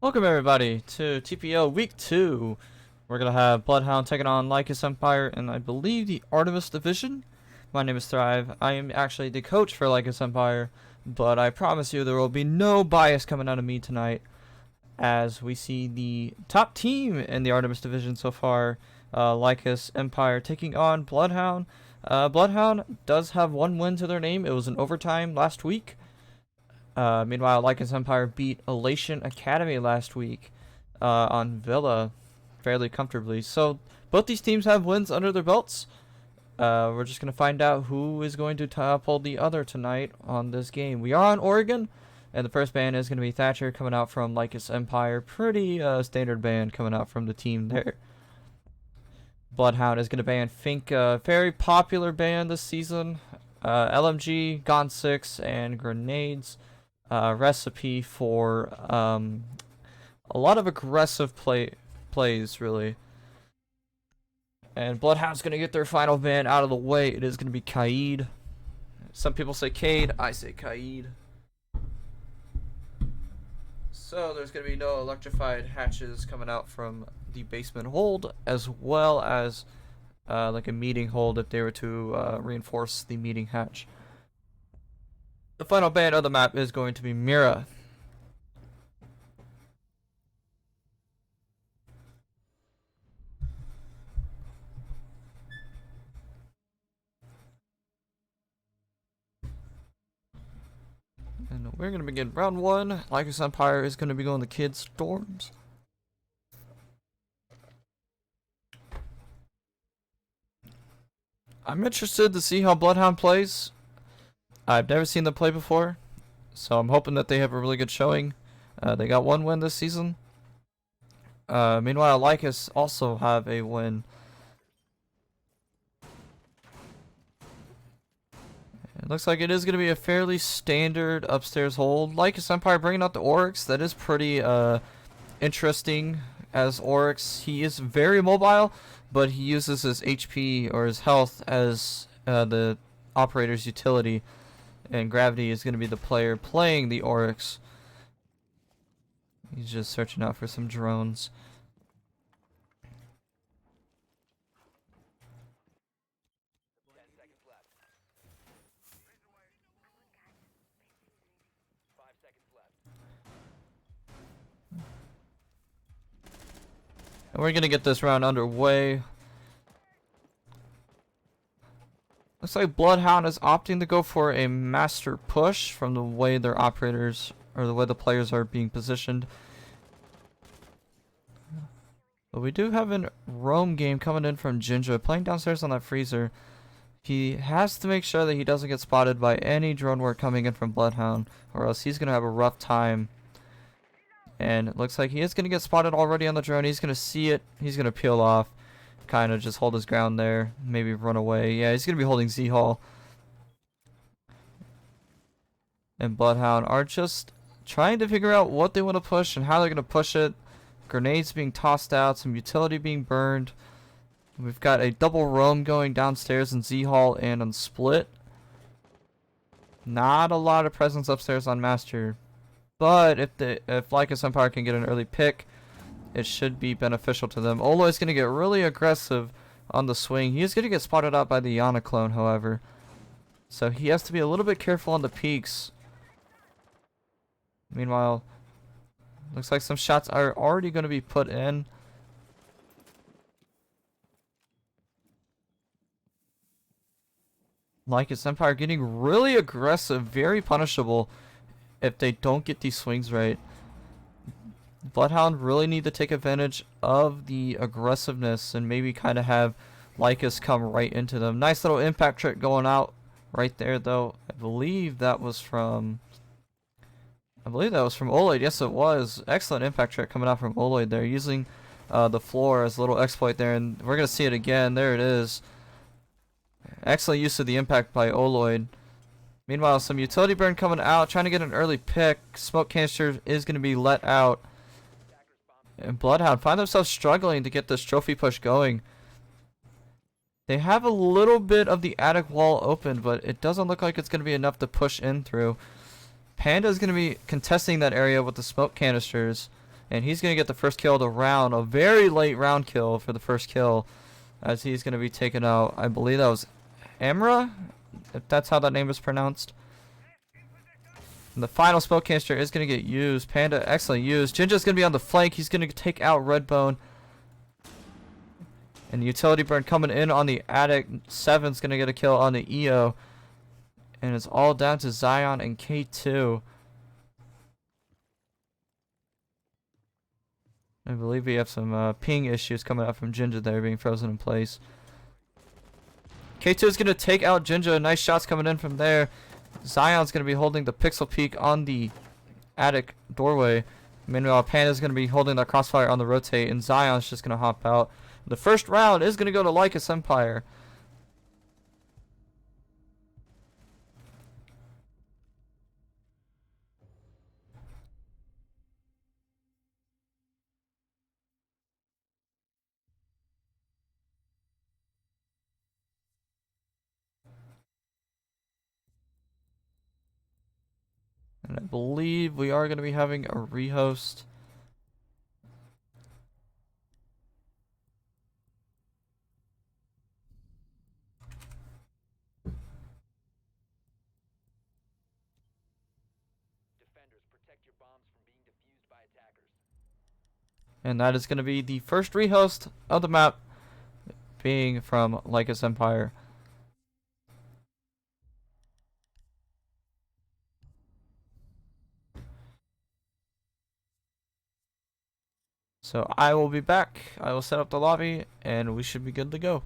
Welcome everybody to TPO Week 2. We're going to have Bloodhound taking on Lycus Empire and I believe the Artemis Division. My name is Thrive. I am actually the coach for Lycus Empire, but I promise you there will be no bias coming out of me tonight as we see the top team in the Artemis Division so far, Lycus Empire taking on Bloodhound. Bloodhound does have one win to their name. It was in overtime last week. Meanwhile, Lycus Empire beat Elation Academy last week on Villa fairly comfortably. So both these teams have wins under their belts. We're just going to find out who is going to topple the other tonight on this game. We are on Oregon, and the first ban is going to be Thatcher coming out from Lycus Empire. Pretty standard ban coming out from the team there. Bloodhound is going to ban Fink, very popular ban this season. LMG, Gone 6, and Grenades. Recipe for a lot of aggressive plays, really. And Bloodhound's going to get their final ban out of the way. It is going to be Kaid. Some people say Cade, I say Kaid. So there's going to be no electrified hatches coming out from the basement hold, as well as like a meeting hold if they were to reinforce the meeting hatch. The final ban of the map is going to be Mira. And we're going to begin round 1. Lycus Empire is going to be going the Kid Storms. I'm interested to see how Bloodhound plays. I've never seen them play before, so I'm hoping that they have a really good showing. They got one win this season. Meanwhile, Lycus also have a win. It looks like it is going to be a fairly standard upstairs hold. Lycus Empire bringing out the Oryx. That is pretty interesting as Oryx. He is very mobile, but he uses his HP or his health as the operator's utility. And Gravity is going to be the player playing the Oryx. He's just searching out for some drones. And we're going to get this round underway. Looks like Bloodhound is opting to go for a master push from the way their operators, or the way the players are being positioned. But we do have a roam game coming in from Jinja, playing downstairs on that freezer. He has to make sure that he doesn't get spotted by any drone work coming in from Bloodhound, or else he's going to have a rough time. And it looks like he is going to get spotted already on the drone. He's going to see it. He's going to peel off. Kind of just hold his ground there. Maybe run away. Yeah, he's going to be holding Z-Hall. And Bloodhound are just trying to figure out what they want to push and how they're going to push it. Grenades being tossed out. Some utility being burned. We've got a double roam going downstairs in Z-Hall and on Split. Not a lot of presence upstairs on Master. But if Lycus Empire can get an early pick, it should be beneficial to them. Olo is going to get really aggressive on the swing. He is going to get spotted out by the Yana clone, however. So he has to be a little bit careful on the peaks. Meanwhile, looks like some shots are already going to be put in. Lycus Empire getting really aggressive, very punishable if they don't get these swings right. Bloodhound really need to take advantage of the aggressiveness and maybe kind of have Lycus come right into them. Nice little impact trick going out right there, though. I believe that was from Oloid. Yes, it was. Excellent impact trick coming out from Oloid there, using the floor as a little exploit there, and we're going to see it again. There it is. Excellent use of the impact by Oloid. Meanwhile, some utility burn coming out, trying to get an early pick. Smoke canister is going to be let out. And Bloodhound find themselves struggling to get this trophy push going. They have a little bit of the attic wall open, but it doesn't look like it's going to be enough to push in through. Panda is going to be contesting that area with the smoke canisters. And he's going to get the first kill of the round. A very late round kill for the first kill. As he's going to be taken out. I believe that was Amra, if that's how that name is pronounced. And the final smoke canister is going to get used. Panda, excellent use. Jinja's going to be on the flank. He's going to take out Redbone. And the utility burn coming in on the attic. 7's going to get a kill on the EO. And it's all down to Zion and K2. I believe we have some ping issues coming out from Jinja there, being frozen in place. K2 is going to take out Jinja. Nice shots coming in from there. Zion's going to be holding the pixel peak on the attic doorway. Meanwhile, Panda's going to be holding that crossfire on the rotate, and Zion's just going to hop out. The first round is going to go to Lycus Empire. And I believe we are going to be having a rehost. Defenders, protect your bombs from being defused by attackers. And that is going to be the first rehost of the map, being from Lycus Empire. So I will be back. I will set up the lobby, and we should be good to go.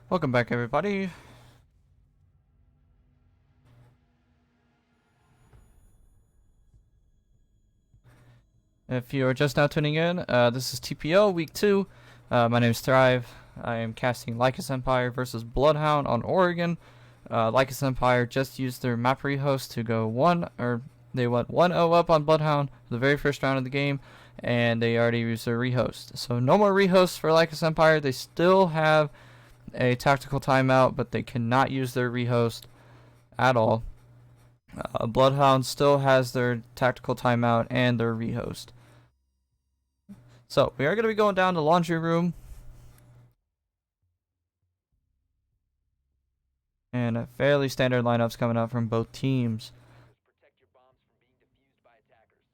Welcome back, everybody. If you are just now tuning in, this is TPO Week 2. My name is Thrive. I am casting Lycus Empire versus Bloodhound on Oregon. Lycus Empire just used their map rehost to go they went 1-0 up on Bloodhound for the very first round of the game, and they already used their rehost. So no more rehosts for Lycus Empire. They still have a tactical timeout, but they cannot use their rehost at all. Bloodhound still has their tactical timeout and their rehost. So we are going to be going down to laundry room. And fairly standard lineups coming out from both teams. Protect your bombs from being defused by attackers.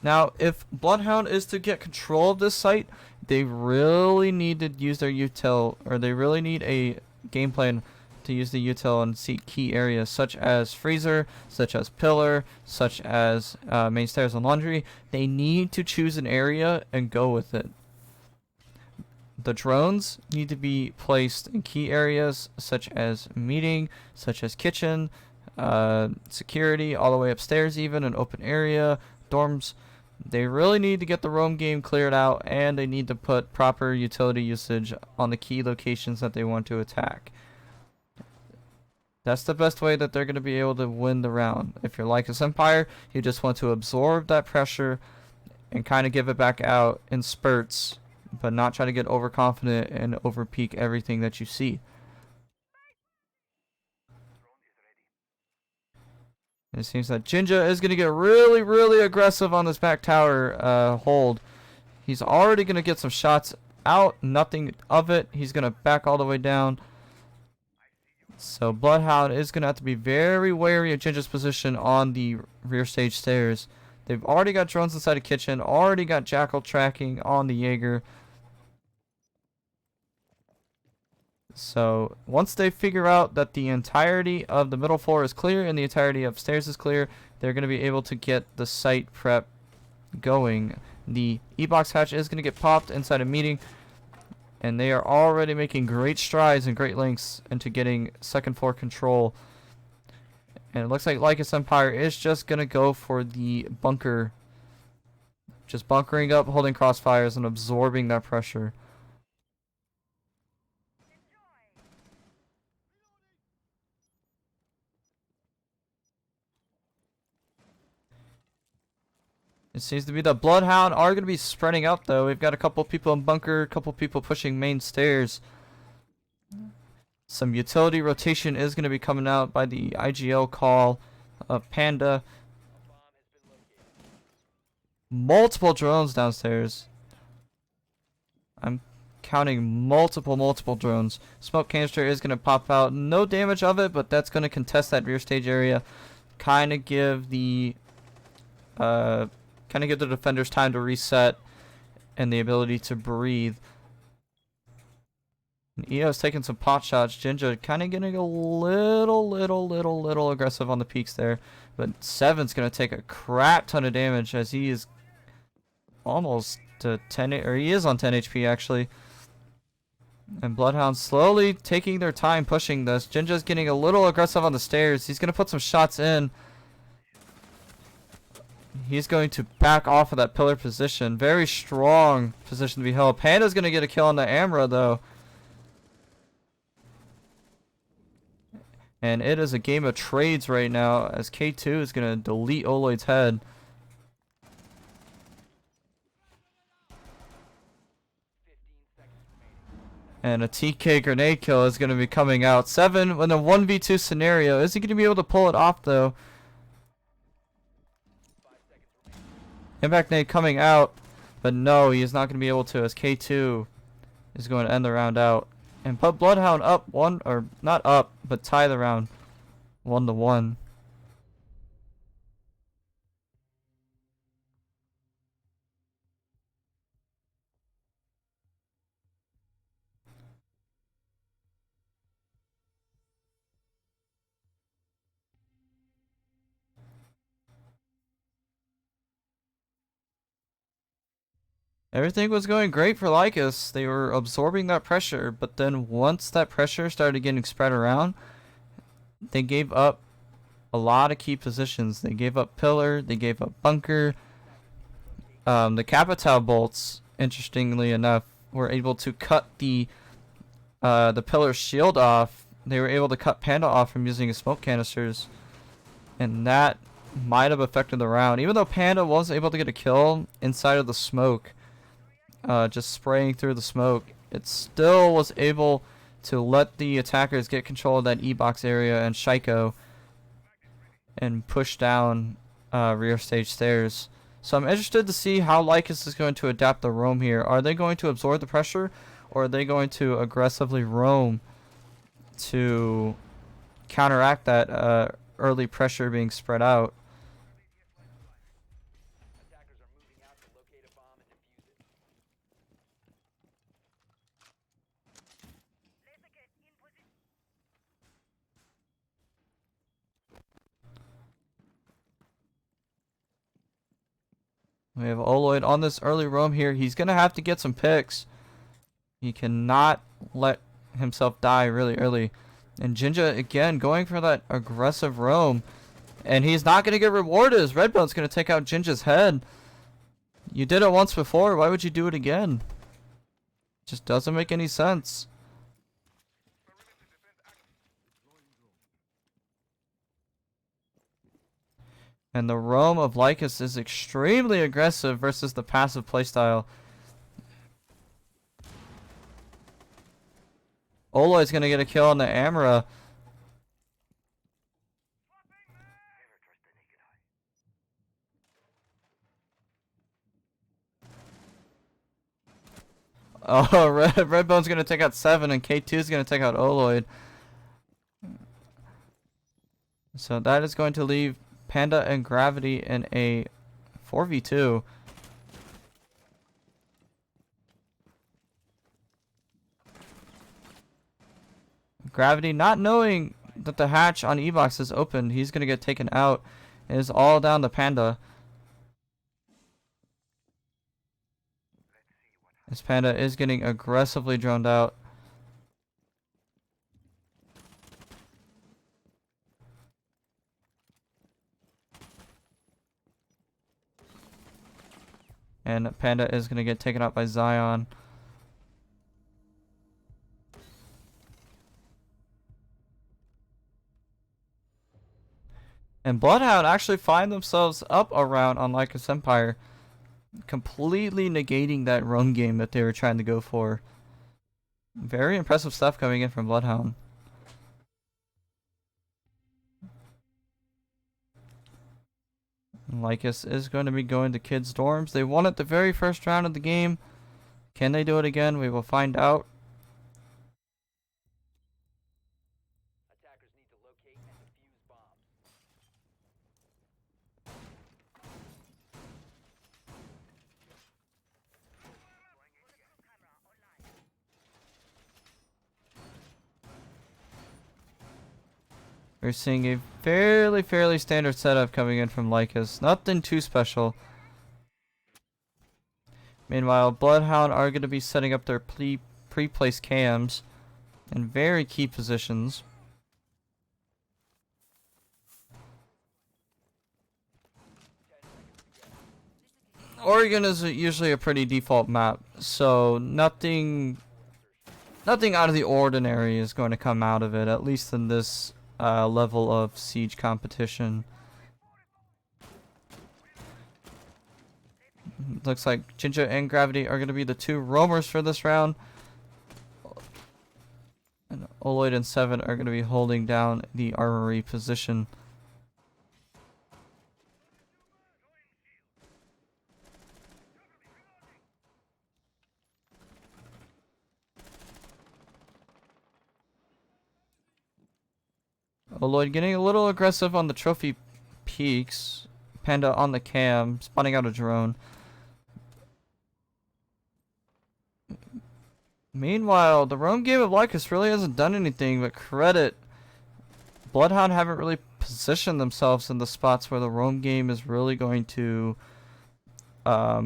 Now, if Bloodhound is to get control of this site, they really need to use their util, or they really need a game plan to use the util and see key areas such as freezer, such as pillar, such as main stairs and laundry. They need to choose an area and go with it. The drones need to be placed in key areas such as meeting, such as kitchen, security, all the way upstairs, even an open area, dorms. They really need to get the roam game cleared out, and they need to put proper utility usage on the key locations that they want to attack. That's the best way that they're going to be able to win the round. If you're Lycus Empire, you just want to absorb that pressure and kind of give it back out in spurts, but not try to get overconfident and overpeak everything that you see. It seems that Jinja is going to get really, really aggressive on this back tower hold. He's already going to get some shots out, nothing of it. He's going to back all the way down. So Bloodhound is going to have to be very wary of Jinja's position on the rear stage stairs. They've already got drones inside the kitchen, already got Jackal tracking on the Jaeger. So once they figure out that the entirety of the middle floor is clear and the entirety upstairs is clear, they're going to be able to get the site prep going. The E-box hatch is going to get popped inside a meeting, and they are already making great strides and great lengths into getting second floor control. And it looks like Lycus Empire is just going to go for the bunker. Just bunkering up, holding crossfires, and absorbing that pressure. It seems to be the Bloodhound are going to be spreading out, though. We've got a couple people in bunker, a couple people pushing main stairs. Some utility rotation is going to be coming out by the IGL call of Panda. Multiple drones downstairs. I'm counting multiple drones. Smoke canister is going to pop out. No damage of it, but that's going to contest that rear stage area. Kind of give the defenders time to reset and the ability to breathe. And EO's taking some pot shots. Jinja kind of getting a little aggressive on the peaks there. But Seven's going to take a crap ton of damage as he is almost to 10, or he is on 10 HP actually. And Bloodhound slowly taking their time pushing this. Jinja's getting a little aggressive on the stairs. He's going to put some shots in. He's going to back off of that pillar position. Very strong position to be held. Panda's going to get a kill on the Amra, though. And it is a game of trades right now, as K2 is going to delete Oloid's head. And a TK grenade kill is going to be coming out. 7 in a 1v2 scenario. Is he going to be able to pull it off, though? Impact nade coming out, but no, he is not going to be able to, as K2 is going to end the round out. And put Bloodhound up one, or not up, but tie the round 1-1. Everything was going great for Lycus. They were absorbing that pressure, but then once that pressure started getting spread around, they gave up a lot of key positions. They gave up pillar, they gave up bunker. The capital bolts, interestingly enough, were able to cut the pillar shield off. They were able to cut Panda off from using his smoke canisters, and that might have affected the round. Even though Panda was able to get a kill inside of the smoke, just spraying through the smoke, it still was able to let the attackers get control of that E-box area and Shaiko and push down rear stage stairs. So I'm interested to see how Lycus is going to adapt the roam here. Are they going to absorb the pressure, or are they going to aggressively roam to counteract that early pressure being spread out? Attackers are moving out to locate a bomb and defuse it. We have Oloid on this early roam here. He's going to have to get some picks. He cannot let himself die really early. And Jinja, again, going for that aggressive roam. And he's not going to get rewarded as Redbone's going to take out Jinja's head. You did it once before. Why would you do it again? Just doesn't make any sense. And the roam of Lycus is extremely aggressive versus the passive playstyle. Oloid's going to get a kill on the Amara. Oh, Redbone's going to take out 7 and K2 is going to take out Oloid. So that is going to leave Panda and Gravity in a 4v2. Gravity, not knowing that the hatch on E-box is open, he's going to get taken out. It is all down to Panda. As Panda is getting aggressively droned out. And Panda is going to get taken out by Zion. And Bloodhound actually find themselves up around on Lycus Empire, completely negating that roam game that they were trying to go for. Very impressive stuff coming in from Bloodhound. Lycus is going to be going to kids' dorms. They won it the very first round of the game. Can they do it again? We will find out. Attackers need to locate and defuse bombs. We're seeing a fairly standard setup coming in from Lycus. Nothing too special. Meanwhile, Bloodhound are going to be setting up their pre-placed cams in very key positions. Oregon is usually a pretty default map, so nothing out of the ordinary is going to come out of it, at least in this level of siege competition. Looks like Jinja and Gravity are going to be the two roamers for this round. And Oloid and 7 are going to be holding down the armory position. Oloid getting a little aggressive on the trophy peaks. Panda on the cam, spawning out a drone. Meanwhile, the roam game of Lycus really hasn't done anything but credit. Bloodhound haven't really positioned themselves in the spots where the roam game is really going to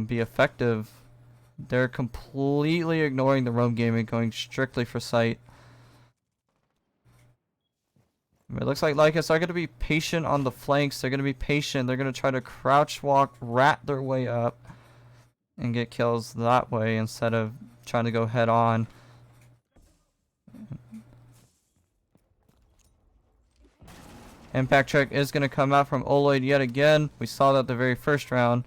be effective. They're completely ignoring the roam game and going strictly for sight. It looks like Lycus are going to be patient on the flanks. They're going to be patient. They're going to try to crouch walk, rat their way up, and get kills that way instead of trying to go head on. Impact trick is going to come out from Oloid yet again. We saw that the very first round.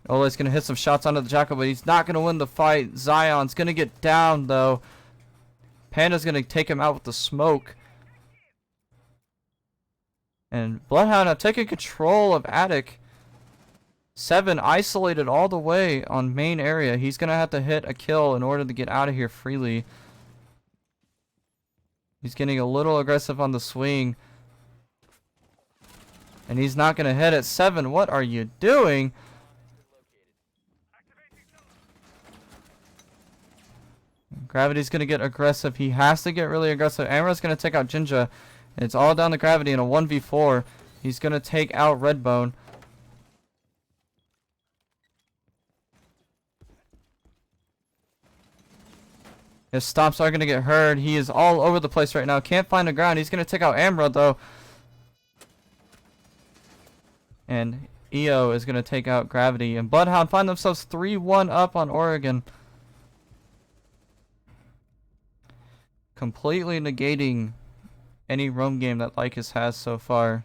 Oloid's going to hit some shots onto the Jackal, but he's not going to win the fight. Zion's going to get down, though. Panda's going to take him out with the smoke. And Bloodhound have taken control of Attic. 7 isolated all the way on main area. He's going to have to hit a kill in order to get out of here freely. He's getting a little aggressive on the swing. And he's not going to hit it. 7, what are you doing? Gravity's going to get aggressive. He has to get really aggressive. Amra's going to take out Jinja. It's all down to Gravity in a 1v4. He's going to take out Redbone. His stomps are going to get heard. He is all over the place right now. Can't find the ground. He's going to take out Amra, though. And EO is going to take out Gravity. And Bloodhound find themselves 3-1 up on Oregon. Completely negating any roam game that Lycus has so far.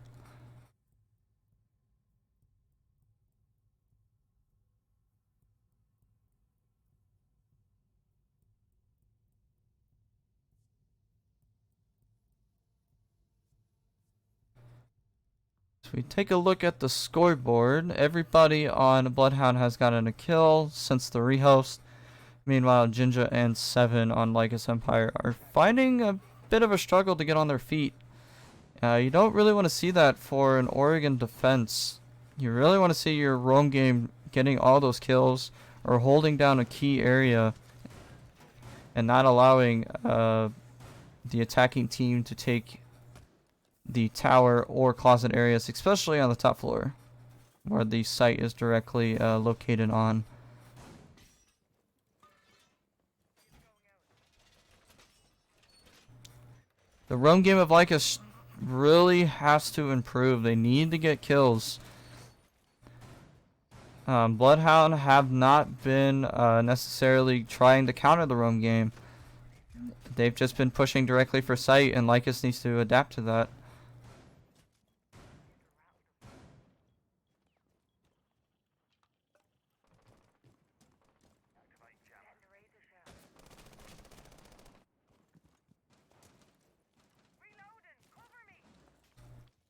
So we take a look at the scoreboard. Everybody on Bloodhound has gotten a kill since the rehost. Meanwhile, Jinja and 7 on Lycus Empire are finding a bit of a struggle to get on their feet. You don't really want to see that for an Oregon defense. You really want to see your roam game getting all those kills or holding down a key area and not allowing the attacking team to take the tower or closet areas, especially on the top floor where the site is directly located on. The roam game of Lycus really has to improve. They need to get kills. Bloodhound have not been necessarily trying to counter the roam game. They've just been pushing directly for sight, and Lycus needs to adapt to that.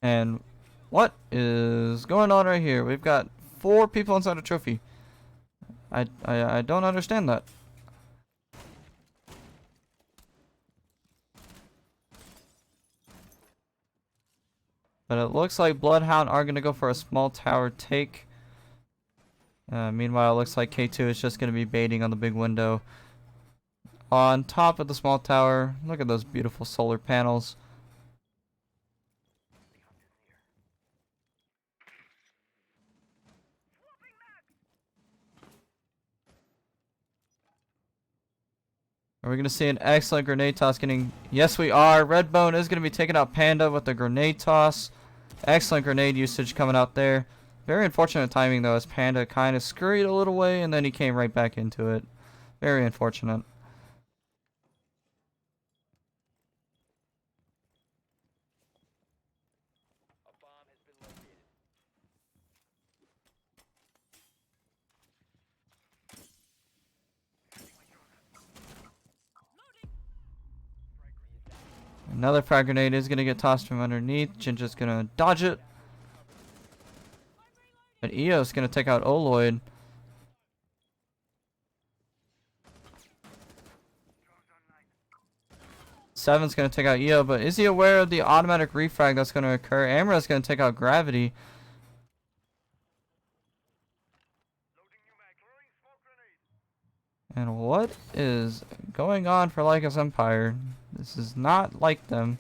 And what is going on right here? We've got 4 people inside a trophy. I don't understand that. But it looks like Bloodhound are going to go for a small tower take. Meanwhile, it looks like K2 is just going to be baiting on the big window. On top of the small tower, look at those beautiful solar panels. Are we going to see an excellent grenade toss getting... Yes, we are. Redbone is going to be taking out Panda with the grenade toss. Excellent grenade usage coming out there. Very unfortunate timing, though, as Panda kind of scurried a little way, and then he came right back into it. Very unfortunate. A bomb has been located. Another frag grenade is going to get tossed from underneath. Jinja's going to dodge it. But EO's going to take out Oloid. Seven's going to take out EO, but is he aware of the automatic refrag that's going to occur? Amra's going to take out Gravity. And what is going on for Lycus Empire? This is not like them.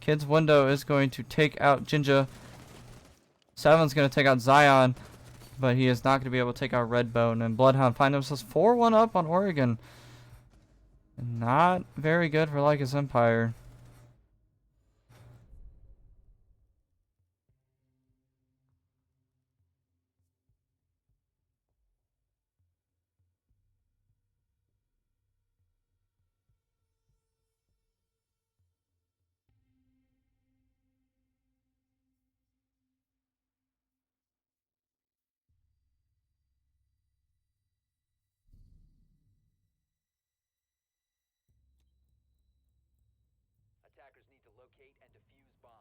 Kid's window is going to take out Jinja. Seven's going to take out Zion, but he is not going to be able to take out Redbone. And Bloodhound find themselves 4-1 up on Oregon. Not very good for Lycus Empire. Attackers need to locate and defuse bombs.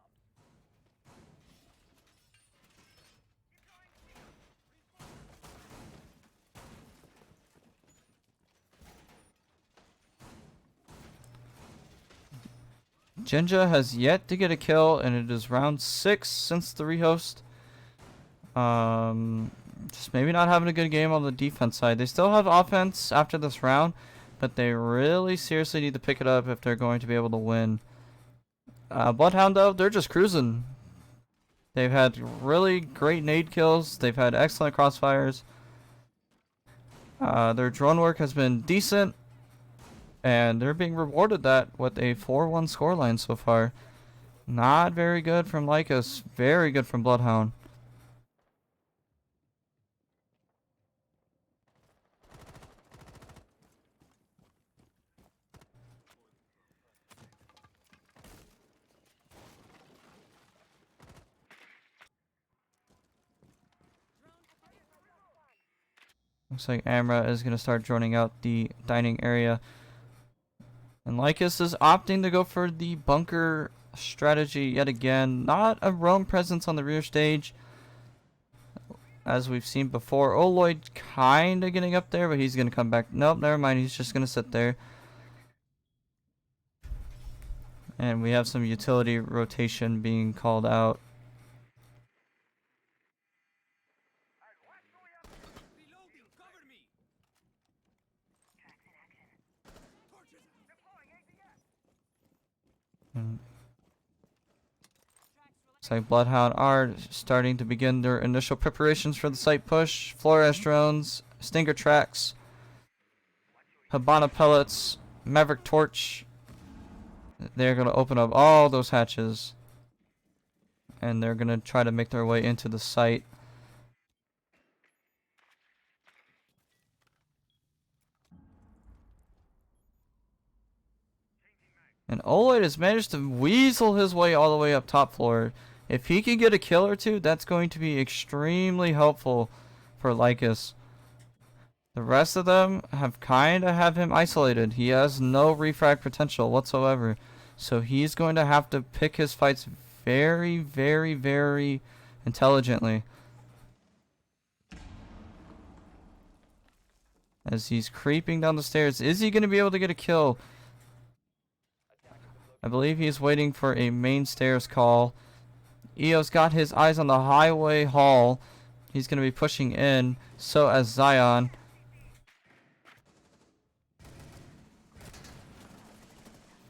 Jinja has yet to get a kill, and it is round 6 since the rehost. Just maybe not having a good game on the defense side. They still have offense after this round, but they really seriously need to pick it up if they're going to be able to win. Bloodhound, though, they're just cruising. They've had really great nade kills. They've had excellent crossfires. Their drone work has been decent, and they're being rewarded that with a 4-1 scoreline so far. Not very good from Lycus. Very good from Bloodhound. Looks like Amra is going to start droning out the dining area. And Lycus is opting to go for the bunker strategy yet again. Not a roam presence on the rear stage, as we've seen before. Oloid kind of getting up there, but he's going to come back. Nope, never mind. He's just going to sit there. And we have some utility rotation being called out. Looks like Bloodhound are starting to begin their initial preparations for the site push. Flores drones, Stinger tracks, Habana pellets, Maverick torch. They're going to open up all those hatches, and they're going to try to make their way into the site. And Oloid has managed to weasel his way all the way up top floor. If he can get a kill or two, that's going to be extremely helpful for Lycus. The rest of them have kind of have him isolated. He has no refrag potential whatsoever. So he's going to have to pick his fights very, very, very intelligently. As he's creeping down the stairs, is he going to be able to get a kill? I believe he's waiting for a main stairs call. EO's got his eyes on the highway hall. He's going to be pushing in. So as Zion.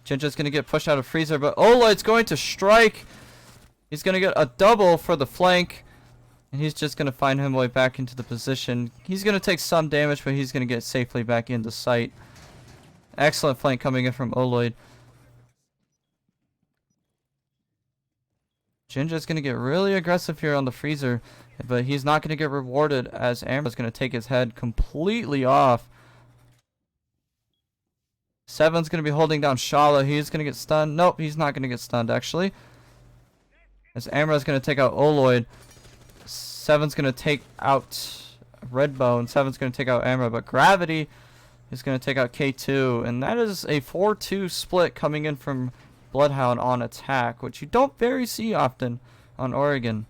Jinja's going to get pushed out of freezer, but Oloid's going to strike. He's going to get a double for the flank. And he's just going to find him way back into the position. He's going to take some damage, but he's going to get safely back into sight. Excellent flank coming in from Oloid. Jinja's going to get really aggressive here on the freezer, but he's not going to get rewarded as Amber's going to take his head completely off. Seven's going to be holding down Shala. He's going to get stunned. Nope, he's not going to get stunned, actually. As Amra's going to take out Oloid. Seven's going to take out Redbone. Seven's going to take out Amra, but Gravity is going to take out K2. And that is a 4-2 split coming in from Bloodhound on attack, which you don't very see often on Oregon.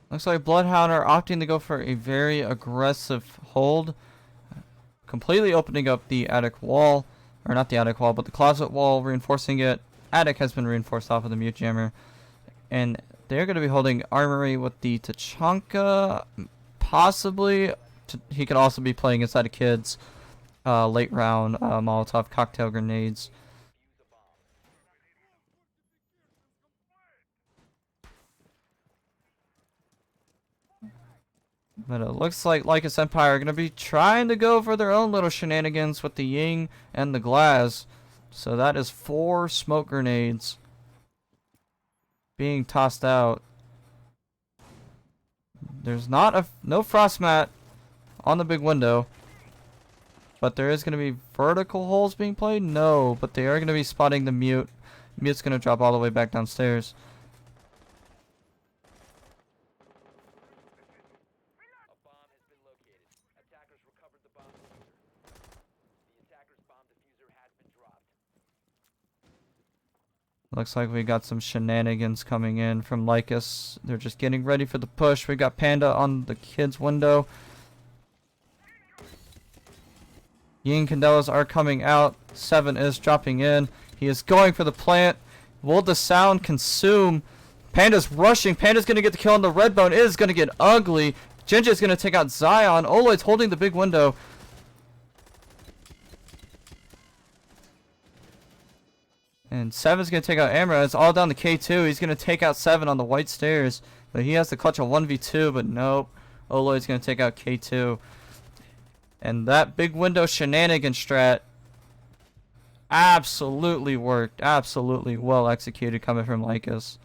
Looks like Bloodhound are opting to go for a very aggressive hold. Completely opening up the attic wall. Or not the attic wall, but the closet wall, reinforcing it. Attic has been reinforced off of the mute jammer. And they're going to be holding armory with the Tachanka. Possibly. He could also be playing inside of kids. Late round Molotov cocktail grenades. But it looks like Lycus Empire are going to be trying to go for their own little shenanigans with the Ying and the Glass. So that is 4 smoke grenades being tossed out. There's no frost mat on the big window. But there is going to be vertical holes being played? No, but they are going to be spotting the mute. Mute's going to drop all the way back downstairs. Looks like we got some shenanigans coming in from Lycus. They're just getting ready for the push. We got Panda on the kid's window. Ying Candelas are coming out. 7 is dropping in. He is going for the plant. Will the sound consume? Panda's rushing. Panda's going to get the kill on the red bone. It is going to get ugly. Jinja is going to take out Zion. Oloid's holding the big window. And 7's going to take out Amra. It's all down to K2. He's going to take out 7 on the white stairs. But he has to clutch a 1v2, but nope. Oloid's going to take out K2. And that big window shenanigan strat absolutely worked. Absolutely well executed coming from Lycus.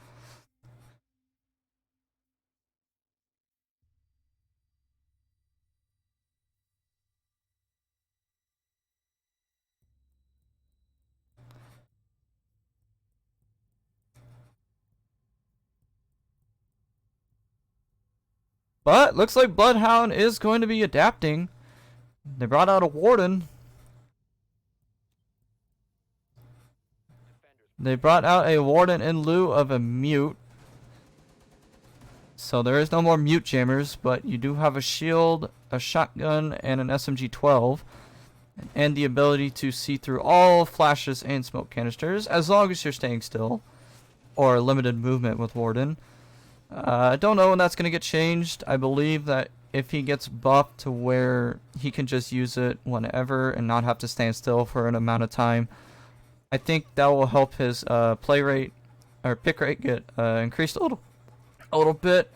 But looks like Bloodhound is going to be adapting. They brought out a warden. They brought out a warden in lieu of a mute. So there is no more mute jammers, but you do have a shield, a shotgun, and an SMG-12. And the ability to see through all flashes and smoke canisters, as long as you're staying still. Or limited movement with warden. I don't know when that's going to get changed. I believe that if he gets buffed to where he can just use it whenever and not have to stand still for an amount of time, I think that will help his play rate or pick rate get increased a little bit.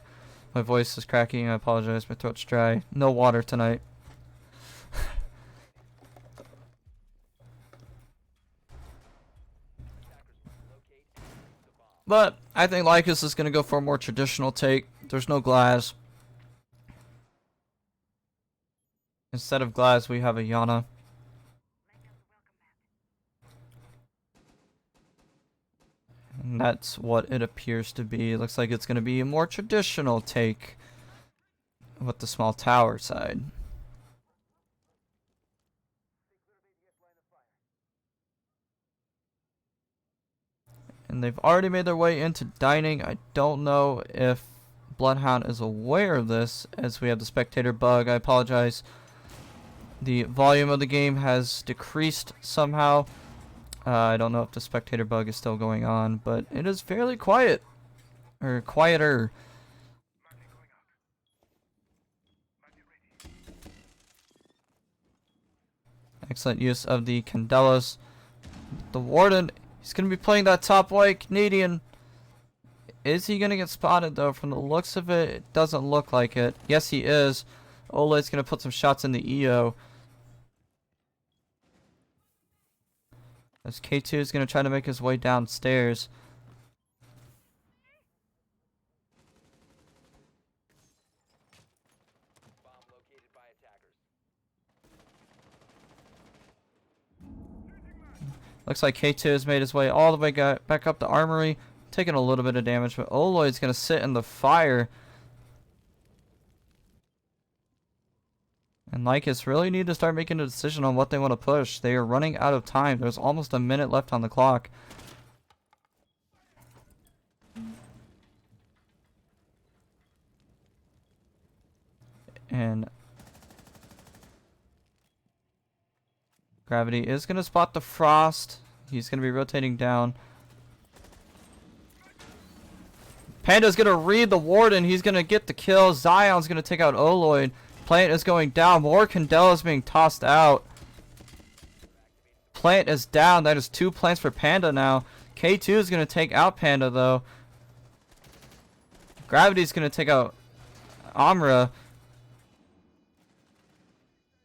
My voice is cracking. I apologize. My throat's dry. No water tonight. But I think Lycus is going to go for a more traditional take. There's no glass. Instead of glass, we have a Yana. And that's what it appears to be. It looks like it's going to be a more traditional take with the small tower side. And they've already made their way into dining. I don't know if Bloodhound is aware of this, as we have the spectator bug. I apologize. The volume of the game has decreased somehow. I don't know if the spectator bug is still going on, but it is fairly quiet. Or quieter. Excellent use of the Candelas. The Warden, he's going to be playing that top white Canadian. Is he going to get spotted, though? From the looks of it, it doesn't look like it. Yes, he is. Ole's going to put some shots in the EO. As K2 is going to try to make his way downstairs. Bomb located by attackers. Looks like K2 has made his way all the way back up the armory. Taking a little bit of damage, but Oloid's going to sit in the fire. And Lycus really need to start making a decision on what they want to push. They are running out of time. There's almost a minute left on the clock. And Gravity is going to spot the Frost. He's going to be rotating down. Panda's going to read the Warden. He's going to get the kill. Zion's going to take out Oloid. Plant is going down. More Candela is being tossed out. Plant is down. That is 2 plants for Panda now. K2 is going to take out Panda though. Gravity's going to take out Amra.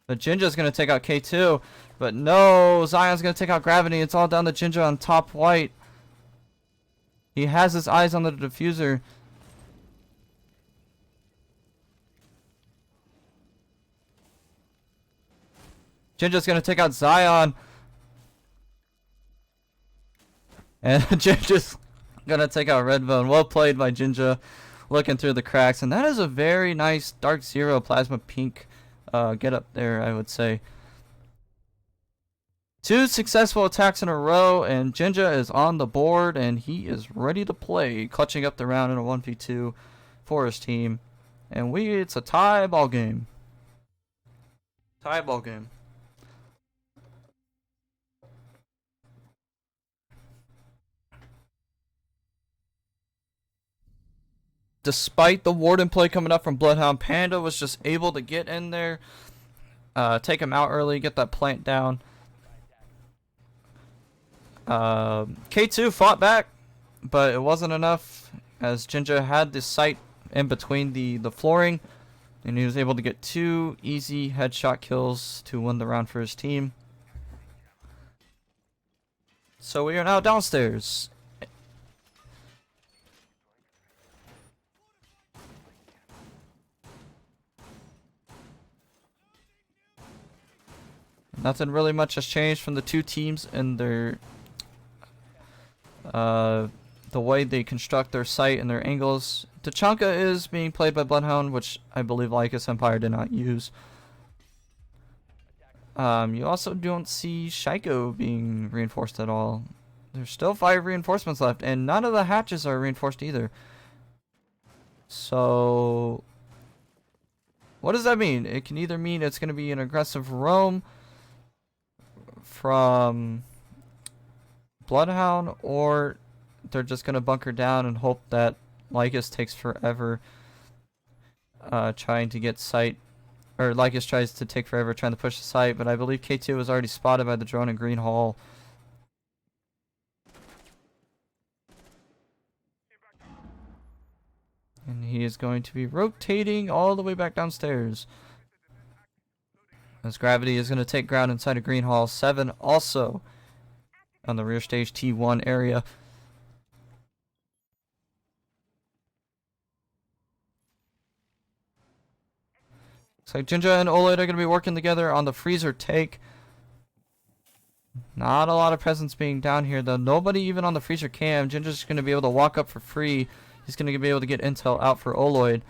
But Jinja's going to take out K2. But no, Zion's going to take out Gravity. It's all down to Jinja on top white. He has his eyes on the diffuser. Jinja's going to take out Zion. And Jinja's going to take out Redbone. Well played by Jinja. Looking through the cracks. And that is a very nice Dark Zero Plasma Pink get up there, I would say. 2 successful attacks in a row, and Jinja is on the board, and he is ready to play, clutching up the round in a 1v2 for his team. And it's a tie ball game. Tie ball game. Despite the Warden play coming up from Bloodhound, Panda was just able to get in there, take him out early, get that plant down. K2 fought back, but it wasn't enough as Jinja had the sight in between the flooring, and he was able to get 2 easy headshot kills to win the round for his team. So we are now downstairs. Nothing really much has changed from the 2 teams and their the way they construct their site and their angles. Tachanka is being played by Bloodhound, which I believe Lycus Empire did not use. You also don't see Shaiko being reinforced at all. There's still 5 reinforcements left, and none of the hatches are reinforced either. So what does that mean? It can either mean it's going to be an aggressive roam from Bloodhound, or they're just going to bunker down and hope that Lycus takes forever trying to get sight, or Lycus tries to take forever trying to push the site, but I believe K2 was already spotted by the drone in Green Hall. And he is going to be rotating all the way back downstairs. As Gravity is going to take ground inside of Green Hall. 7 also on the rear stage T1 area. Looks like Jinja and Oloid are going to be working together on the freezer take. Not a lot of presence being down here though. Nobody even on the freezer cam. Jinja's going to be able to walk up for free. He's going to be able to get intel out for Oloid.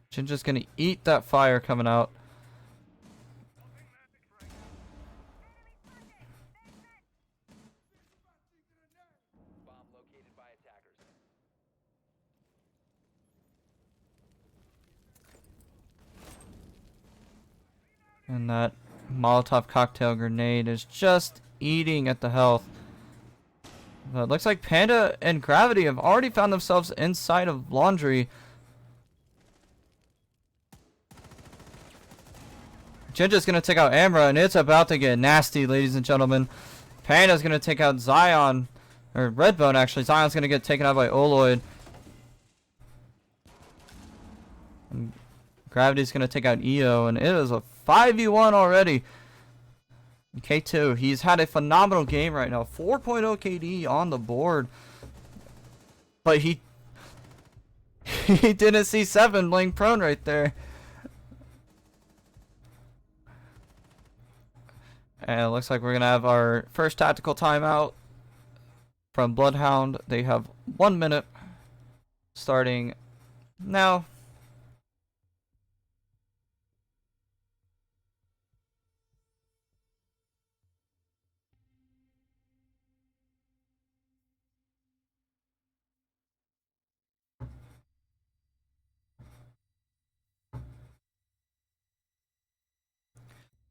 Jinja's gonna eat that fire coming out. Bomb located by attackers. And that Molotov cocktail grenade is just eating at the health. But it looks like Panda and Gravity have already found themselves inside of Laundry. Jinja's going to take out Amra, and it's about to get nasty, ladies and gentlemen. Panda's going to take out Zion, or Redbone, actually. Zion's going to get taken out by Oloid. And Gravity's going to take out EO, and it is a 5v1 already. K2, he's had a phenomenal game right now. 4.0 KD on the board. But he didn't see 7 laying prone right there. And it looks like we're going to have our first tactical timeout from Bloodhound. They have 1 minute starting now.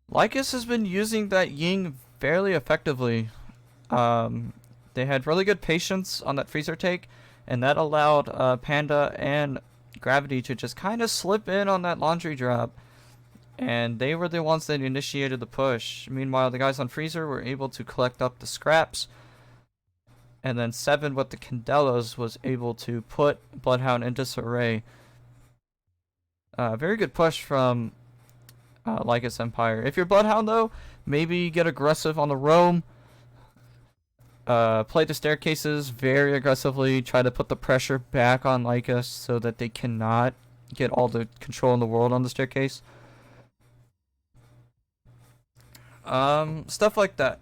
Lycus has been using that Ying fairly effectively. They had really good patience on that freezer take, and that allowed Panda and Gravity to just kind of slip in on that laundry drop. And they were the ones that initiated the push. Meanwhile, the guys on freezer were able to collect up the scraps. And then Seven with the Candelas was able to put Bloodhound into disarray. Very good push from Lycus Empire. If you're Bloodhound, though, maybe get aggressive on the roam. Play the staircases very aggressively. Try to put the pressure back on Lycus so that they cannot get all the control in the world on the staircase. Stuff like that.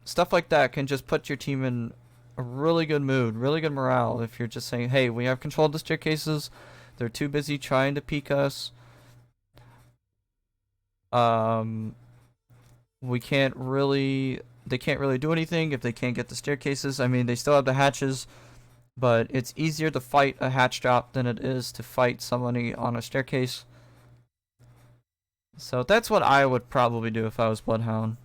Stuff like that can just put your team in a really good mood, really good morale. If you're just saying, hey, we have control of the staircases, they're too busy trying to peek us. They can't really do anything if they can't get the staircases. I mean, they still have the hatches, but it's easier to fight a hatch drop than it is to fight somebody on a staircase. So that's what I would probably do if I was Bloodhound.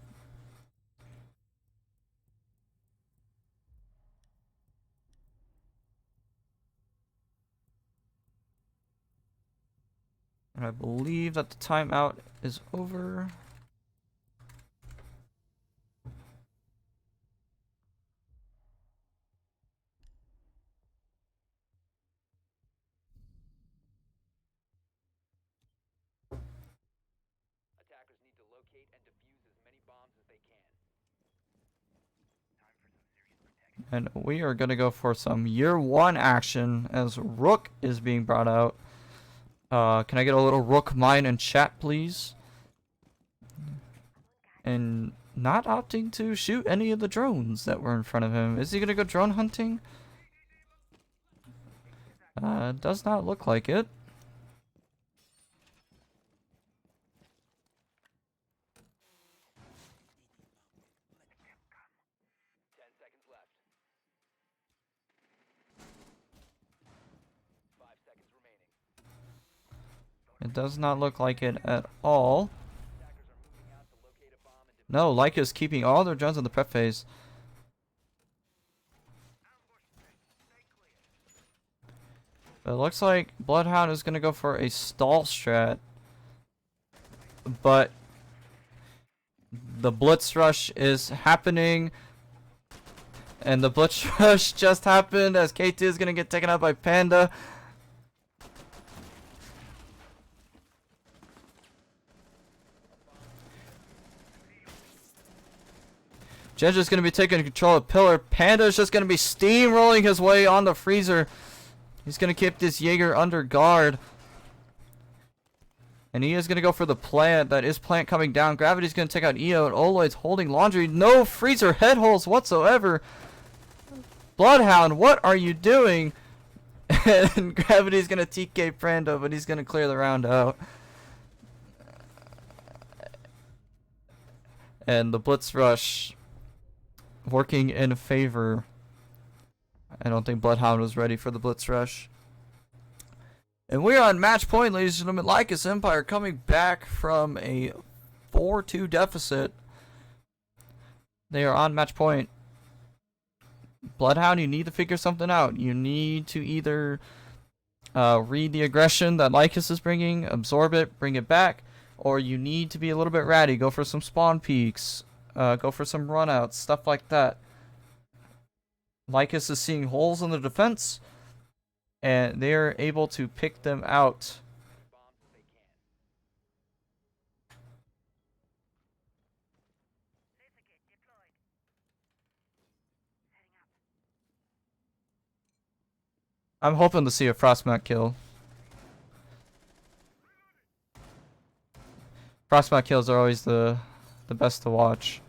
And I believe that the timeout is over. Attackers need to locate and defuse as many bombs as they can. And we are going to go for some year one action as Rook is being brought out. Can I get a little Rook mine in chat, please? And not opting to shoot any of the drones that were in front of him. Is he going to go drone hunting? Does not look like it. It does not look like it at all. No, Lycus keeping all their drones in the prep phase. But it looks like Bloodhound is going to go for a stall strat. But the Blitz Rush is happening. And the Blitz Rush just happened as K2 is going to get taken out by Panda. Genja's going to be taking control of Pillar. Panda's just going to be steamrolling his way on the freezer. He's going to keep this Jaeger under guard. And he is going to go for the plant. That is plant coming down. Gravity's going to take out EO. And Oloid's holding laundry. No freezer head holes whatsoever. Bloodhound, what are you doing? And Gravity's going to TK Prando, but he's going to clear the round out. And the Blitz Rush working in favor. I don't think Bloodhound was ready for the Blitz Rush. And we're on match point, ladies and gentlemen. Lycus Empire coming back from a 4-2 deficit. They are on match point. Bloodhound, you need to figure something out. You need to either read the aggression that Lycus is bringing, absorb it, bring it back, or you need to be a little bit ratty. Go for some spawn peaks. Go for some runouts, stuff like that. Lycus is seeing holes in the defense, and they're able to pick them out. I'm hoping to see a Frostmat kill. Frostbite kills are always the best to watch.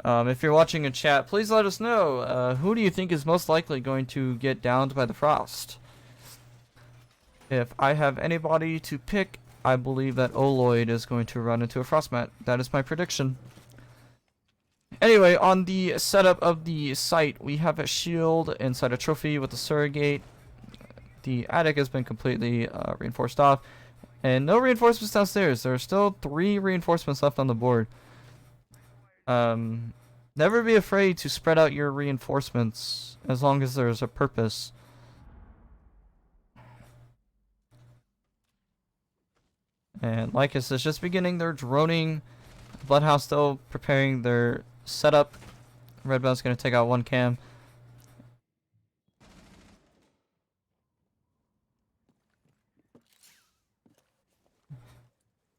If you're watching in chat, please let us know, who do you think is most likely going to get downed by the frost? If I have anybody to pick, I believe that Oloid is going to run into a frostmat. That is my prediction. Anyway, on the setup of the site, we have a shield inside a trophy with a surrogate. The attic has been completely reinforced off. And no reinforcements downstairs. There are still 3 reinforcements left on the board. Never be afraid to spread out your reinforcements as long as there's a purpose. And Lycus is just beginning their droning. Bloodhound still preparing their setup. Redbone's going to take out 1 cam.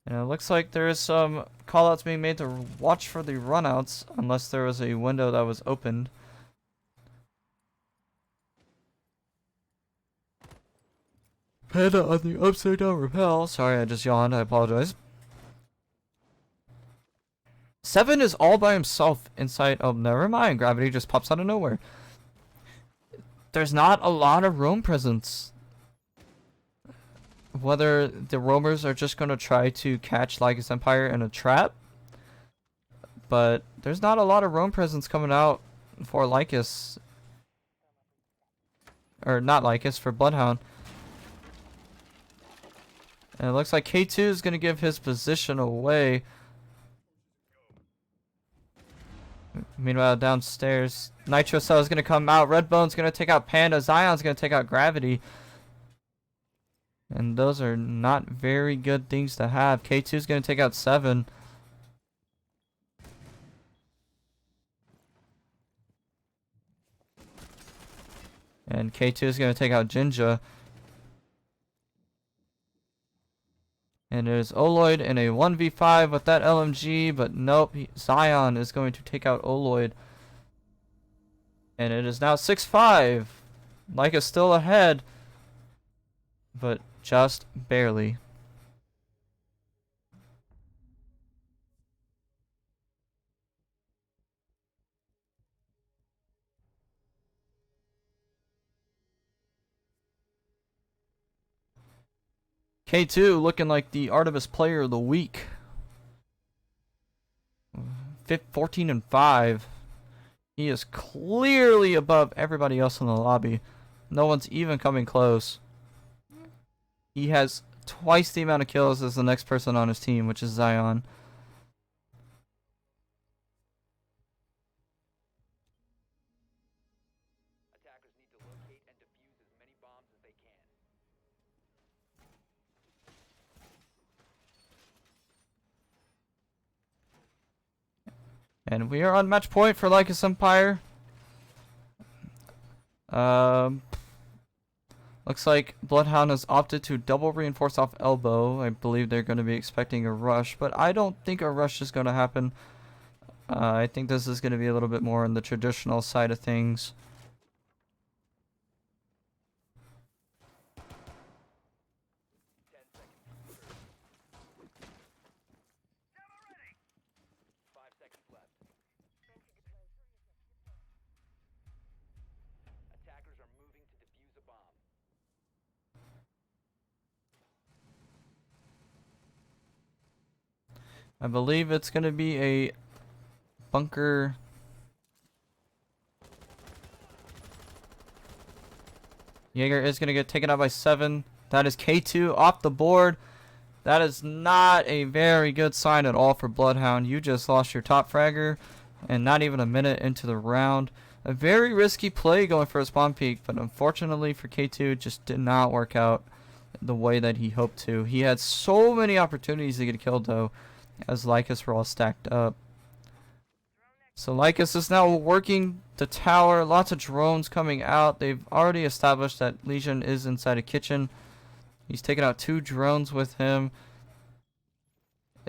And it looks like there is some callouts being made to watch for the runouts, unless there was a window that was opened. Panda on the upside down rappel. Sorry, I just yawned. I apologize. 7 is all by himself inside. Oh, never mind. Gravity just pops out of nowhere. There's not a lot of roam presence. Whether the roamers are just going to try to catch Lycus Empire in a trap. But there's not a lot of roam presence coming out for Lycus. Or not Lycus, for Bloodhound. And it looks like K2 is going to give his position away. Meanwhile, downstairs, Nitro Cell is going to come out. Redbone's going to take out Panda. Zion's going to take out Gravity. And those are not very good things to have. K2 is going to take out 7. And K2 is going to take out Jinja. And it is Oloid in a 1v5 with that LMG, but nope, Zion is going to take out Oloid. And it is now 6-5. Lycus still ahead, but just barely. K2 looking like the Artemis player of the week. 14-5. He is clearly above everybody else in the lobby. No one's even coming close. He has twice the amount of kills as the next person on his team, which is Zion. Attackers need to locate and defuse as many bombs as they can. And we are on match point for Lycus Empire. Looks like Bloodhound has opted to double reinforce off elbow. I believe they're going to be expecting a rush, but I don't think a rush is going to happen. I think this is going to be a little bit more on the traditional side of things. Attackers are moving to defuse a bomb. I believe it's going to be a bunker. Jaeger is going to get taken out by 7. That is K2 off the board. That is not a very good sign at all for Bloodhound. You just lost your top fragger and not even a minute into the round. A very risky play going for a spawn peak, but unfortunately for K2, it just did not work out the way that he hoped to. He had so many opportunities to get killed though, as Lycus were all stacked up. So Lycus is now working the tower. Lots of drones coming out. They've already established that Legion is inside a kitchen. He's taken out 2 drones with him.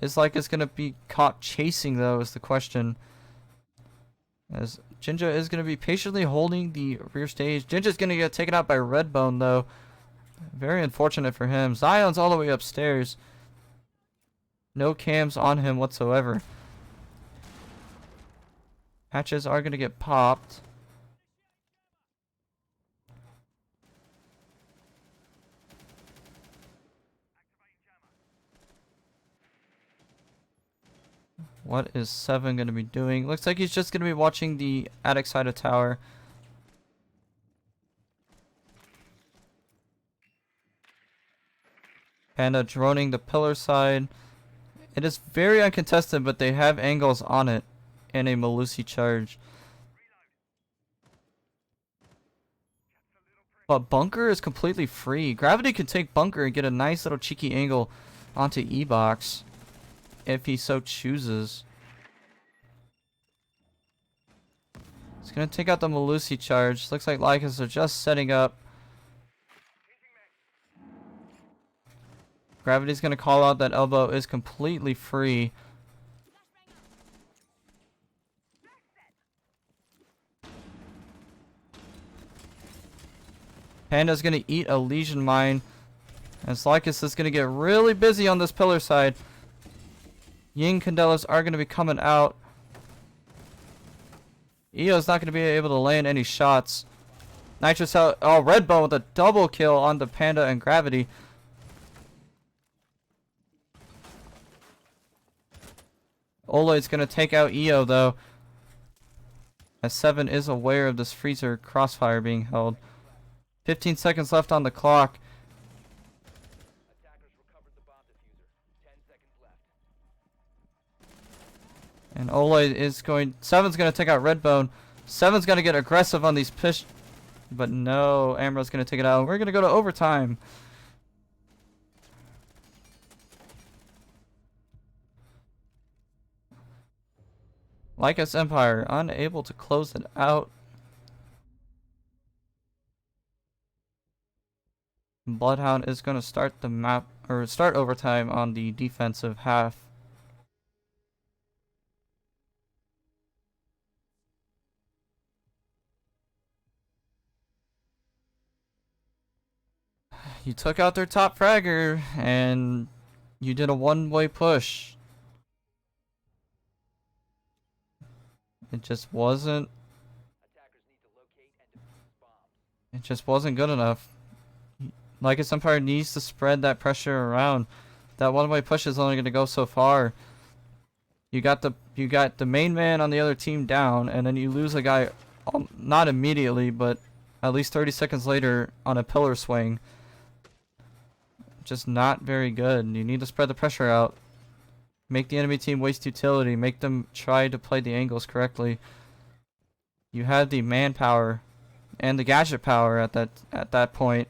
Is Lycus going to be caught chasing though is the question. As Jinja is going to be patiently holding the rear stage. Jinja's going to get taken out by Redbone though. Very unfortunate for him. Zion's all the way upstairs. No cams on him whatsoever. Hatches are going to get popped. What is 7 going to be doing? Looks like he's just going to be watching the attic side of tower. Panda droning the pillar side. It is very uncontested, but they have angles on it and a Malusi charge. But Bunker is completely free. Gravity can take Bunker and get a nice little cheeky angle onto E-Box if he so chooses. He's going to take out the Malusi charge. Looks like Lycus are just setting up. Gravity's going to call out that elbow is completely free. Panda's going to eat a Legion Mine. As Lycus is going to get really busy on this pillar side. Ying Candelas are going to be coming out. EO's not going to be able to land any shots. Nitrous out. Oh, Redbone with a double kill on the Panda and Gravity. Oloy's going to take out EO though. As 7 is aware of this freezer crossfire being held. 15 seconds left on the clock. Attackers recovered the bomb diffuser. 10 seconds left. And Oloy is going... 7's going to take out Redbone. 7's going to get aggressive on these push... But no, Amro's going to take it out. We're going to go to overtime. Lycus Empire unable to close it out. Bloodhound is going to start the map, or start overtime on the defensive half. You took out their top fragger, and you did a one-way push. It just wasn't... Attackers need to locate and defuse bombs. It just wasn't good enough. Lycus Empire needs to spread that pressure around. That one-way push is only going to go so far. You got the main man on the other team down, and then you lose a guy, not immediately, but at least 30 seconds later on a pillar swing. Just not very good. You need to spread the pressure out. Make the enemy team waste utility. Make them try to play the angles correctly. You have the manpower and the gadget power at that point.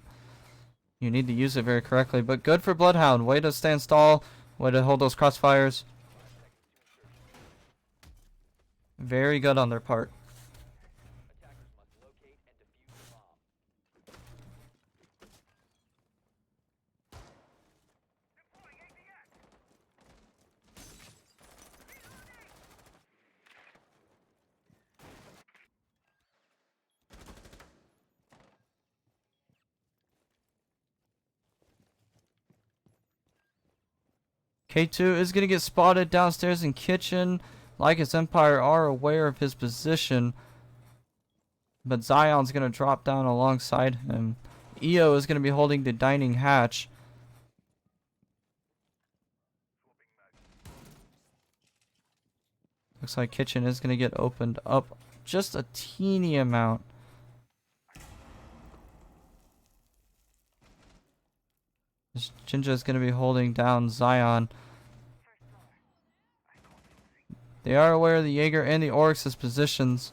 You need to use it very correctly. But good for Bloodhound. Way to stand stall. Way to hold those crossfires. Very good on their part. Attackers must locate and defuse the bomb. K2 is going to get spotted downstairs in kitchen. Lycus Empire are aware of his position. But Zion's going to drop down alongside him. EO is going to be holding the dining hatch. Looks like kitchen is going to get opened up just a teeny amount. Jinja is going to be holding down Zion. They are aware of the Jaeger and the Oryx's positions.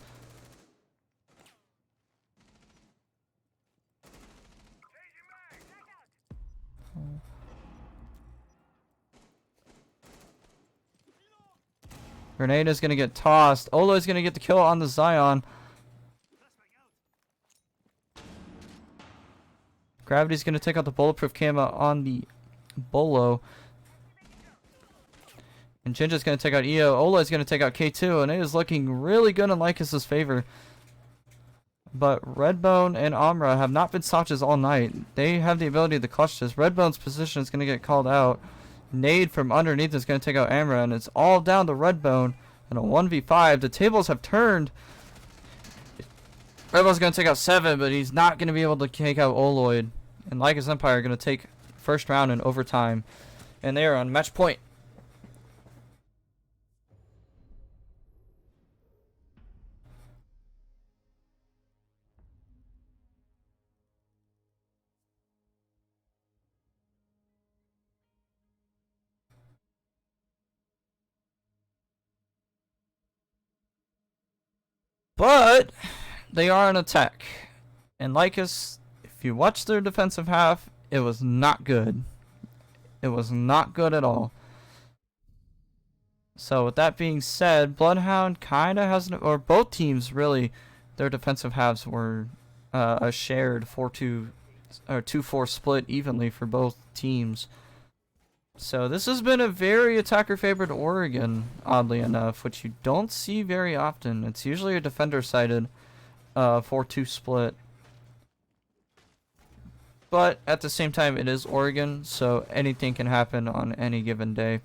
Grenade is going to get tossed. Olo is going to get the kill on the Zion. Gravity's going to take out the bulletproof camo on the Bolo. And Jinja's going to take out EO. Ola is going to take out K2. And it is looking really good in Lycus's favor. But Redbone and Amra have not been Sachas all night. They have the ability to clutch this. Redbone's position is going to get called out. nade from underneath is going to take out Amra, and it's all down to Redbone in a 1v5. The tables have turned. Redbone's going to take out 7, but he's not going to be able to take out Oloid. And Lycus Empire are going to take first round in overtime. And they are on match point. But they are on attack. And Lycus, if you watch their defensive half, it was not good. It was not good at all. So with that being said, Bloodhound kind of has, or both teams really, their defensive halves were a shared 4-2 or 2-4 split evenly for both teams. So this has been a very attacker favored Oregon, oddly enough, which you don't see very often. It's usually a defender sided 4-2 split. But at the same time, it is Oregon, so anything can happen on any given day.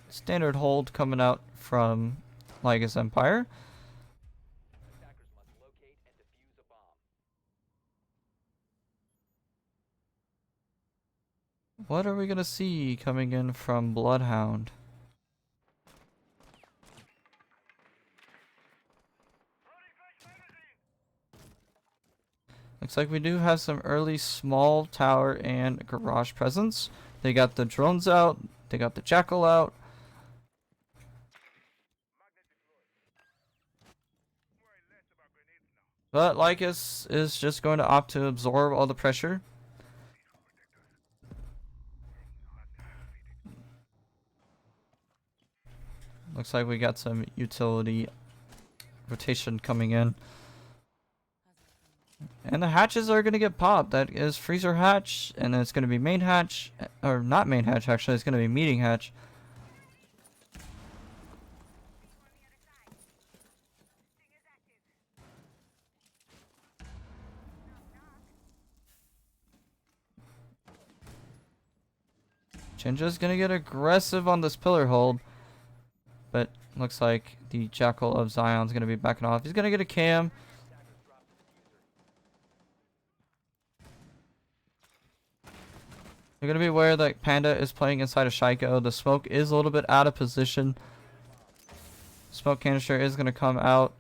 Standard hold coming out from Lycus Empire. Attackers must locate and defuse a bomb. What are we going to see coming in from Bloodhound? Looks like we do have some early small tower and garage presence. They got the drones out. They got the jackal out. But Lycus is just going to opt to absorb all the pressure. Looks like we got some utility rotation coming in. And the hatches are going to get popped. That is freezer hatch, and then it's going to be main hatch. Or not main hatch, actually. It's going to be meeting hatch. Jinja's going to get aggressive on this pillar hold. But looks like the Jackal of Zion's going to be backing off. He's going to get a cam. You're going to be aware that Panda is playing inside of Shaiko. The smoke is a little bit out of position. Smoke canister is going to come out.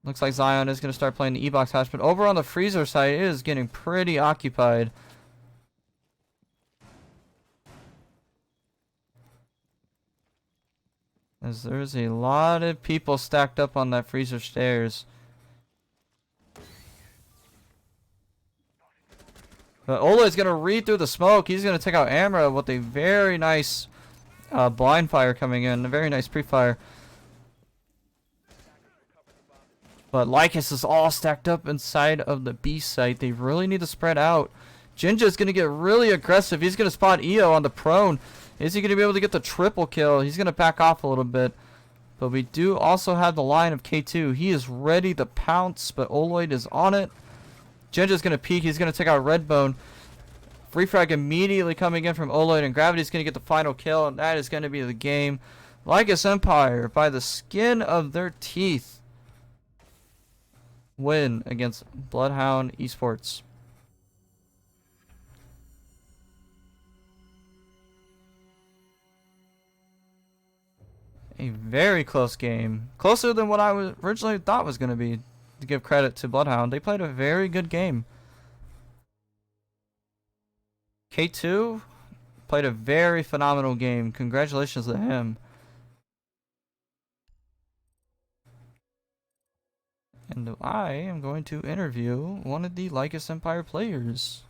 Looks like Zion is going to start playing the E-box hatch. But over on the freezer side, it is getting pretty occupied. As there's a lot of people stacked up on that freezer stairs. But Ola is going to read through the smoke. He's going to take out Amra with a very nice blind fire coming in. A very nice pre-fire. But Lycus is all stacked up inside of the B site. They really need to spread out. Jinja is going to get really aggressive. He's going to spot EO on the prone. Is he going to be able to get the triple kill? He's going to back off a little bit. But we do also have the line of K2. He is ready to pounce, but Oloid is on it. Jinja's going to peek. He's going to take out Redbone. Free frag immediately coming in from Oloid, and Gravity's going to get the final kill, and that is going to be the game. Lycus Empire, by the skin of their teeth, win against Bloodhound Esports. A very close game. Closer than what I originally thought was going to be, to give credit to Bloodhound. They played a very good game. K2 played a very phenomenal game. Congratulations to him. And I am going to interview one of the Lycus Empire players.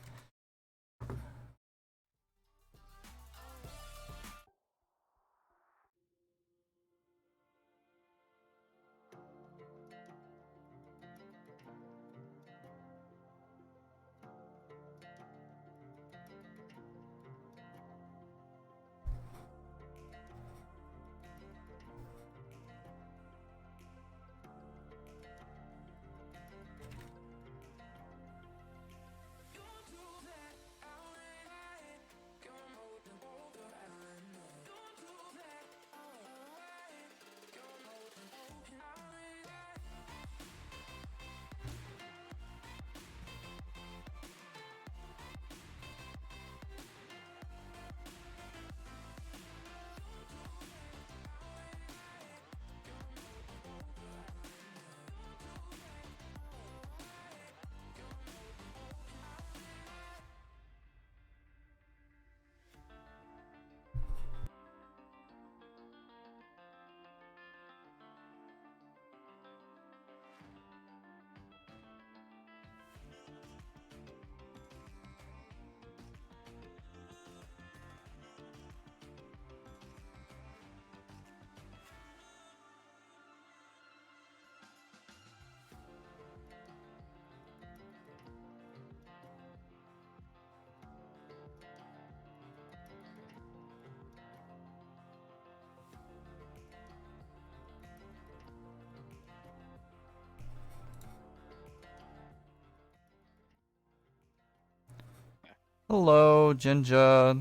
Hello, Jinja.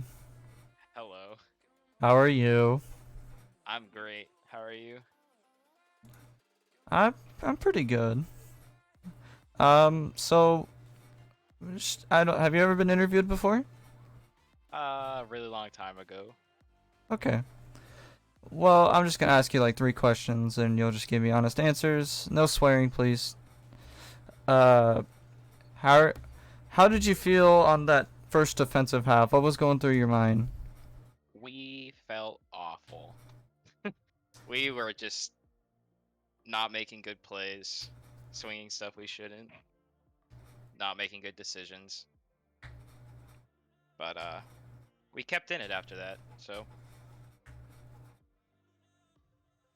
Hello. How are you? I'm great. How are you? I'm pretty good. So I don't have you ever been interviewed before? A really long time ago. Okay. Well, I'm just gonna ask you like three questions, and you'll just give me honest answers. No swearing, please. Uh, how how did you feel on that first defensive half? What was going through your mind? We felt awful. We were just not making good plays, swinging stuff we shouldn't, not making good decisions. But we kept in it after that. So,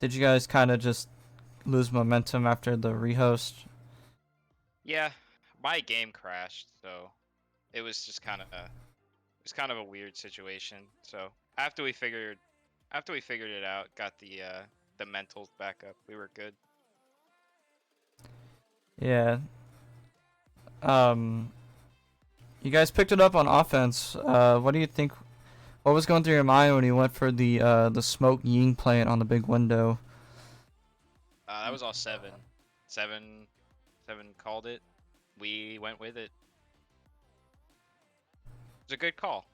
Did you guys kind of just lose momentum after the rehost? yeah, my game crashed, so it was just kind of a weird situation. So, after we figured it out, got the mentals back up, we were good. Yeah. Um, you guys picked it up on offense. What do you think? What was going through your mind when you went for the smoke ying plant on the big window? That was all seven. Seven called it. We went with it. It was a good call.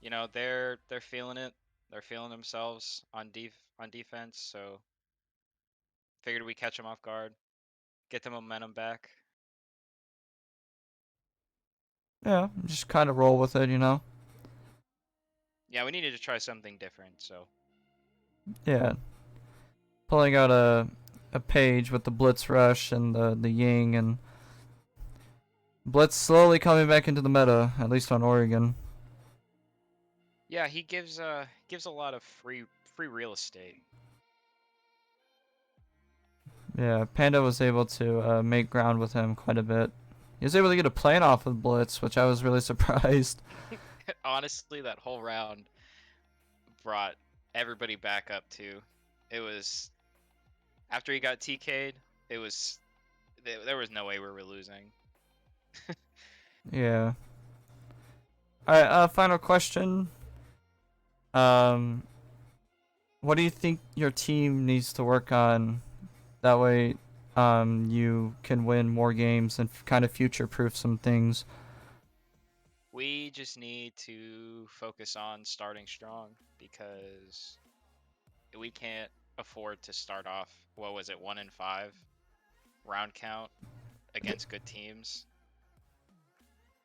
You know, they're feeling it. They're feeling themselves on defense. So figured we catch them off guard, get the momentum back. Yeah, just kind of roll with it. Yeah, we needed to try something different. So Yeah, pulling out a page with the blitz rush and the ying and blitz slowly coming back into the meta, at least on Oregon. yeah, he gives a lot of free real estate. Yeah, Panda was able to make ground with him quite a bit. He was able to get a plane off with blitz, which I was really surprised. Honestly, that whole round brought everybody back up too. It was after he got TK'd. It was there was no way we were losing. Yeah. All right. Final question. Um, what do you think your team needs to work on? That way, you can win more games and kind of future-proof some things. We just need to focus on starting strong because we can't afford to start off, what was it, 1-5 round count against good teams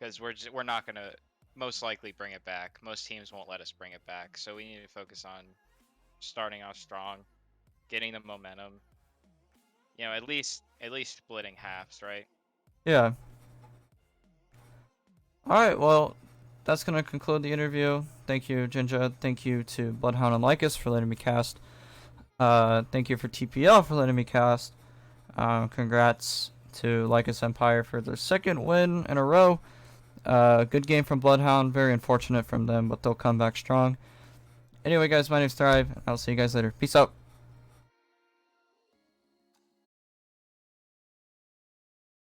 because we're not gonna most likely bring it back. Most teams won't let us bring it back, so we need to focus on starting off strong, getting the momentum. You know, at least splitting halves, right? Yeah. All right. Well, that's gonna conclude the interview. Thank you, Jinja. Thank you to Bloodhound and Lycus for letting me cast. Thank you for TPL for letting me cast. Congrats to Lycus Empire for their second win in a row. Good game from Bloodhound. Very unfortunate from them, but they'll come back strong. Anyway, guys, my name's Thrive. I'll see you guys later. Peace out.